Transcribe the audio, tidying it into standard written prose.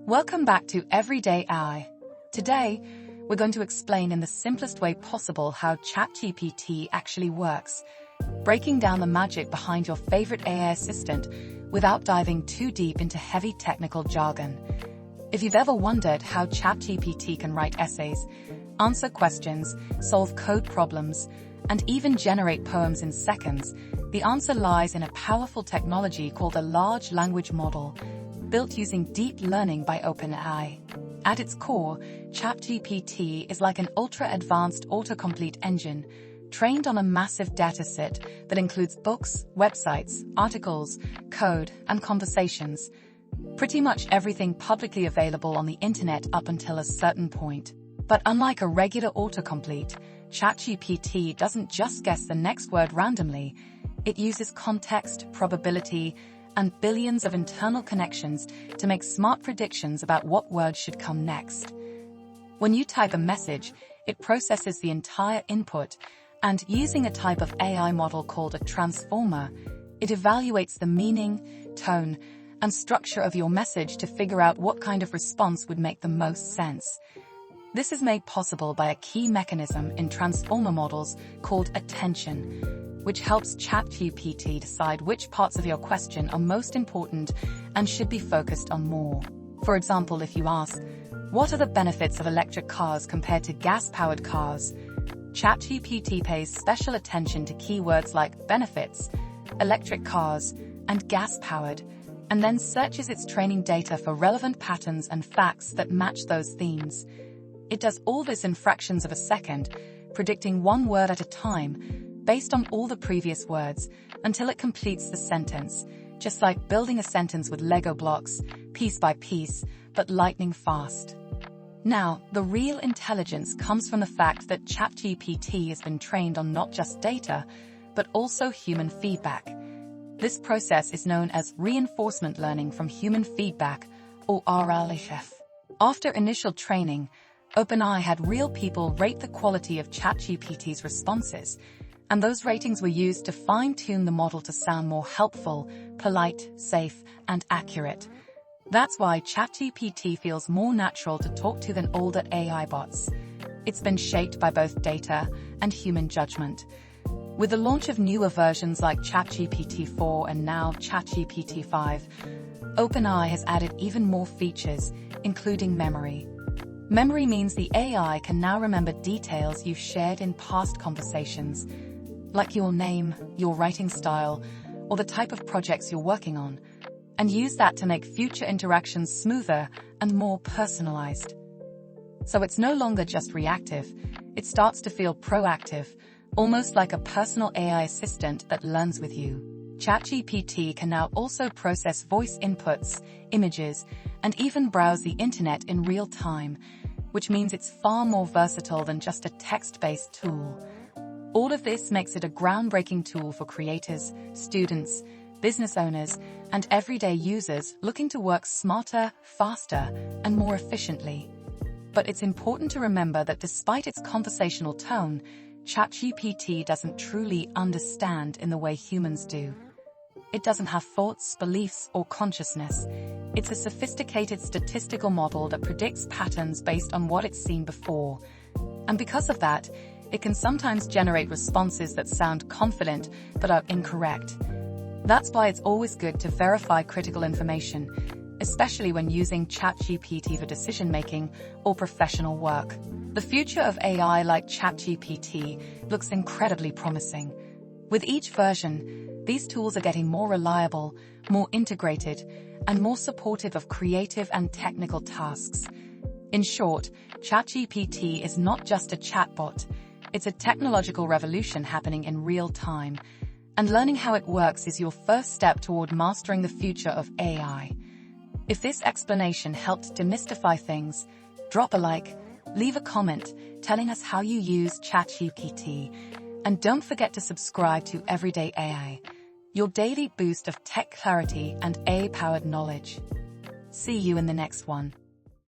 Welcome back to Everyday AI. Today, we're going to explain in the simplest way possible how ChatGPT actually works, breaking down the magic behind your favorite AI assistant without diving too deep into heavy technical jargon. If you've ever wondered how ChatGPT can write essays, answer questions, solve code problems, and even generate poems in seconds, the answer lies in a powerful technology called a large language model, built using deep learning by OpenAI. At its core, ChatGPT is like an ultra-advanced autocomplete engine, trained on a massive dataset that includes books, websites, articles, code, and conversations. Pretty much everything publicly available on the internet up until a certain point. But unlike a regular autocomplete, ChatGPT doesn't just guess the next word randomly. It uses context, probability, and billions of internal connections to make smart predictions about what word should come next. When you type a message, it processes the entire input, and using a type of AI model called a transformer, it evaluates the meaning, tone, and structure of your message to figure out what kind of response would make the most sense. This is made possible by a key mechanism in transformer models called attention, which helps ChatGPT decide which parts of your question are most important and should be focused on more. For example, if you ask, "What are the benefits of electric cars compared to gas-powered cars?" ChatGPT pays special attention to keywords like benefits, electric cars, and gas-powered, and then searches its training data for relevant patterns and facts that match those themes. It does all this in fractions of a second, predicting one word at a time, based on all the previous words, until it completes the sentence, just like building a sentence with Lego blocks, piece by piece, but lightning fast. Now, the real intelligence comes from the fact that ChatGPT has been trained on not just data, but also human feedback. This process is known as reinforcement learning from human feedback, or RLHF. After initial training, OpenAI had real people rate the quality of ChatGPT's responses, and those ratings were used to fine-tune the model to sound more helpful, polite, safe, and accurate. That's why ChatGPT feels more natural to talk to than older AI bots. It's been shaped by both data and human judgment. With the launch of newer versions like ChatGPT 4 and now ChatGPT 5, OpenAI has added even more features, including memory. Memory means the AI can now remember details you've shared in past conversations, like your name, your writing style, or the type of projects you're working on, and use that to make future interactions smoother and more personalized. So it's no longer just reactive, it starts to feel proactive, almost like a personal AI assistant that learns with you. ChatGPT can now also process voice inputs, images, and even browse the internet in real time, which means it's far more versatile than just a text-based tool. All of this makes it a groundbreaking tool for creators, students, business owners, and everyday users looking to work smarter, faster, and more efficiently. But it's important to remember that despite its conversational tone, ChatGPT doesn't truly understand in the way humans do. It doesn't have thoughts, beliefs, or consciousness. It's a sophisticated statistical model that predicts patterns based on what it's seen before. And because of that, it can sometimes generate responses that sound confident but are incorrect. That's why it's always good to verify critical information, especially when using ChatGPT for decision-making or professional work. The future of AI like ChatGPT looks incredibly promising. With each version, these tools are getting more reliable, more integrated, and more supportive of creative and technical tasks. In short, ChatGPT is not just a chatbot, it's a technological revolution happening in real time, and learning how it works is your first step toward mastering the future of AI. If this explanation helped demystify things, drop a like, leave a comment telling us how you use ChatGPT, and don't forget to subscribe to Everyday AI, your daily boost of tech clarity and AI-powered knowledge. See you in the next one.